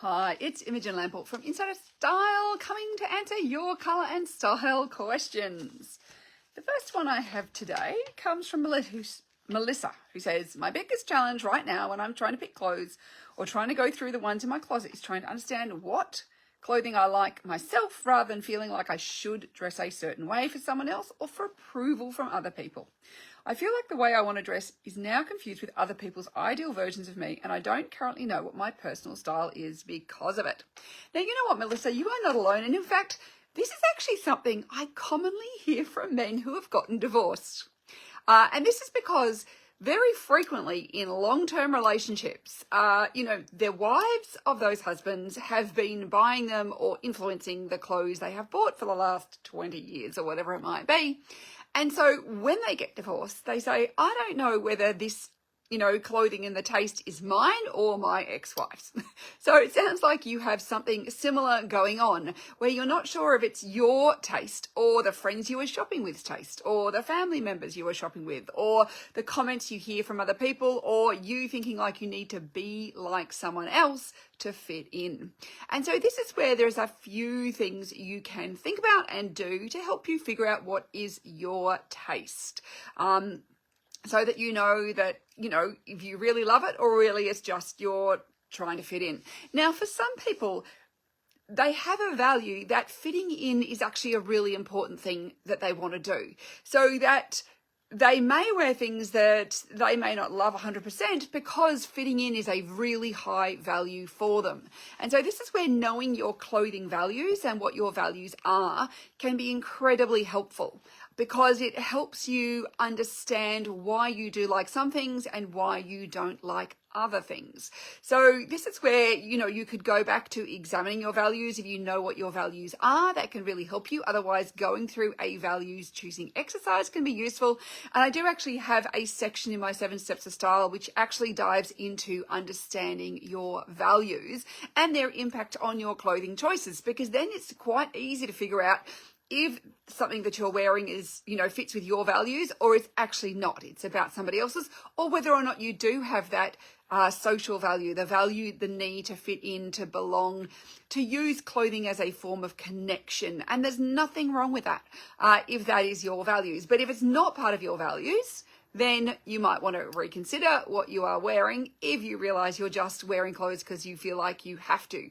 Hi, it's Imogen Lamport from Insider Style, coming to answer your colour and style questions. The first one I have today comes from Melissa, who says, my biggest challenge right now when I'm trying to pick clothes or trying to go through the ones in my closet is trying to understand what clothing I like myself rather than feeling like I should dress a certain way for someone else or for approval from other people. I feel like the way I want to dress is now confused with other people's ideal versions of me, and I don't currently know what my personal style is because of it. Now, you know what, Melissa, you are not alone. And in fact, this is actually something I commonly hear from men who have gotten divorced. And this is because very frequently in long-term relationships, their wives of those husbands have been buying them or influencing the clothes they have bought for the last 20 years or whatever it might be. And so when they get divorced, they say, I don't know whether this, clothing and the taste is mine or my ex-wife's. So it sounds like you have something similar going on where you're not sure if it's your taste or the friends you were shopping with's taste or the family members you were shopping with or the comments you hear from other people or you thinking like you need to be like someone else to fit in. And so this is where there's a few things you can think about and do to help you figure out what is your taste. So that you know that, if you really love it or really it's just you're trying to fit in. Now, for some people, they have a value that fitting in is actually a really important thing that they want to do. So that they may wear things that they may not love 100% because fitting in is a really high value for them. And so this is where knowing your clothing values and what your values are can be incredibly helpful, because it helps you understand why you do like some things and why you don't like other things. So this is where, you could go back to examining your values. If you know what your values are, that can really help you. Otherwise, going through a values choosing exercise can be useful. And I do actually have a section in my 7 Steps to Style, which actually dives into understanding your values and their impact on your clothing choices, because then it's quite easy to figure out if something that you're wearing is, fits with your values or it's actually not, it's about somebody else's, or whether or not you do have that social value, the need to fit in, to belong, to use clothing as a form of connection. And there's nothing wrong with that if that is your values. But if it's not part of your values, then you might want to reconsider what you are wearing if you realize you're just wearing clothes because you feel like you have to.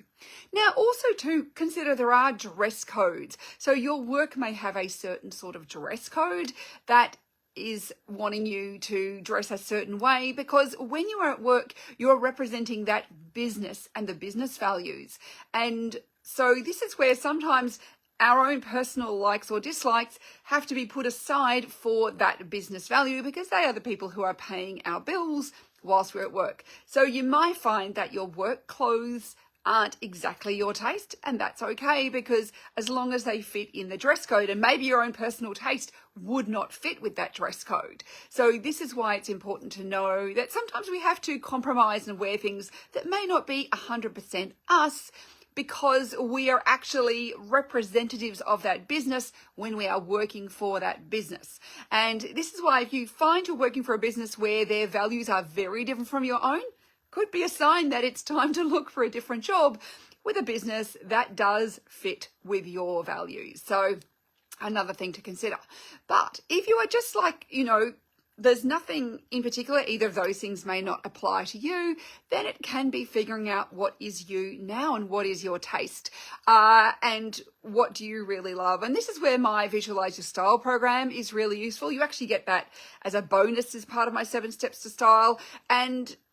Now, also to consider there are dress codes. So your work may have a certain sort of dress code that is wanting you to dress a certain way, because when you are at work, you're representing that business and the business values. And so this is where sometimes our own personal likes or dislikes have to be put aside for that business value, because they are the people who are paying our bills whilst we're at work. So you might find that your work clothes aren't exactly your taste, and that's okay, because as long as they fit in the dress code, and maybe your own personal taste would not fit with that dress code. So this is why it's important to know that sometimes we have to compromise and wear things that may not be 100% us, because we are actually representatives of that business when we are working for that business. And this is why if you find you're working for a business where their values are very different from your own, could be a sign that it's time to look for a different job with a business that does fit with your values. So another thing to consider. But if you are just like, there's nothing in particular, either of those things may not apply to you, then it can be figuring out what is you now and what is your taste and what do you really love. And this is where my Visualize Your Style program is really useful. You actually get that as a bonus as part of my 7 Steps to Style,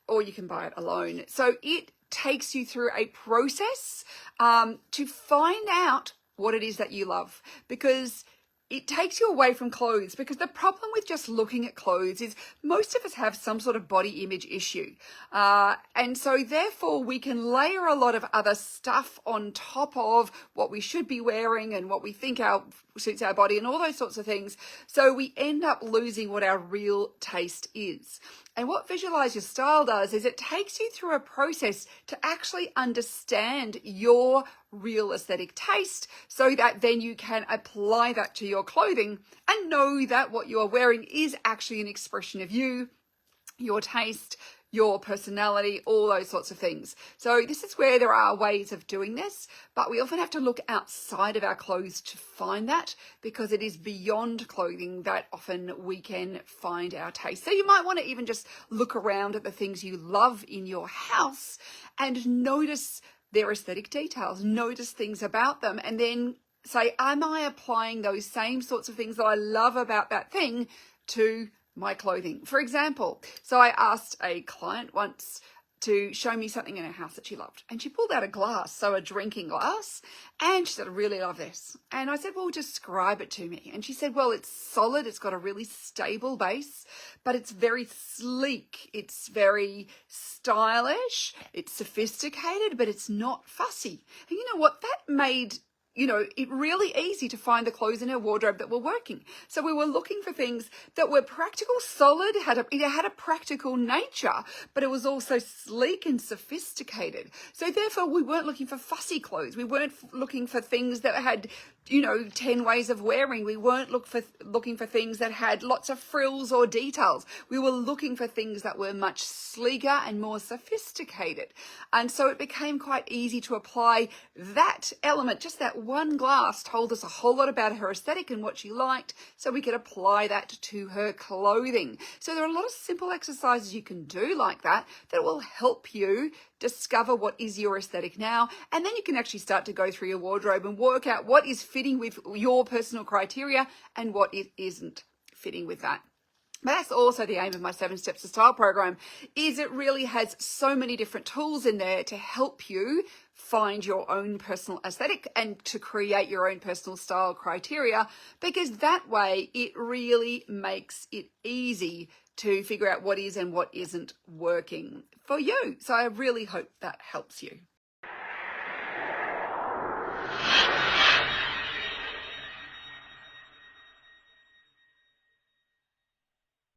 or you can buy it alone. So it takes you through a process to find out what it is that you love, because it takes you away from clothes. Because the problem with just looking at clothes is most of us have some sort of body image issue. And so therefore we can layer a lot of other stuff on top of what we should be wearing and what we think suits our body and all those sorts of things. So we end up losing what our real taste is. And what Visualize Your Style does is it takes you through a process to actually understand your real aesthetic taste, so that then you can apply that to your clothing and know that what you are wearing is actually an expression of you, your taste, your personality, all those sorts of things. So this is where there are ways of doing this, but we often have to look outside of our clothes to find that, because it is beyond clothing that often we can find our taste. So you might want to even just look around at the things you love in your house and notice their aesthetic details, notice things about them, and then say, am I applying those same sorts of things that I love about that thing to my clothing? For example, so I asked a client once to show me something in her house that she loved, and she pulled out a glass, so a drinking glass, and she said, I really love this. And I said, well, describe it to me. And she said, well, it's solid, it's got a really stable base, but it's very sleek, it's very stylish, it's sophisticated, but it's not fussy. And you know what, that made it really easy to find the clothes in her wardrobe that were working. So we were looking for things that were practical, solid, it had a practical nature, but it was also sleek and sophisticated. So therefore we weren't looking for fussy clothes. We weren't looking for things that had 10 ways of wearing. We weren't looking for things that had lots of frills or details. We were looking for things that were much sleeker and more sophisticated. And so it became quite easy to apply that element. Just that one glass told us a whole lot about her aesthetic and what she liked, so we could apply that to her clothing. So there are a lot of simple exercises you can do like that will help you discover what is your aesthetic now, and then you can actually start to go through your wardrobe and work out what is fitting with your personal criteria and what it isn't fitting with that. But that's also the aim of my 7 Steps to Style program, is it really has so many different tools in there to help you find your own personal aesthetic and to create your own personal style criteria, because that way it really makes it easy to figure out what is and what isn't working for you. So I really hope that helps you.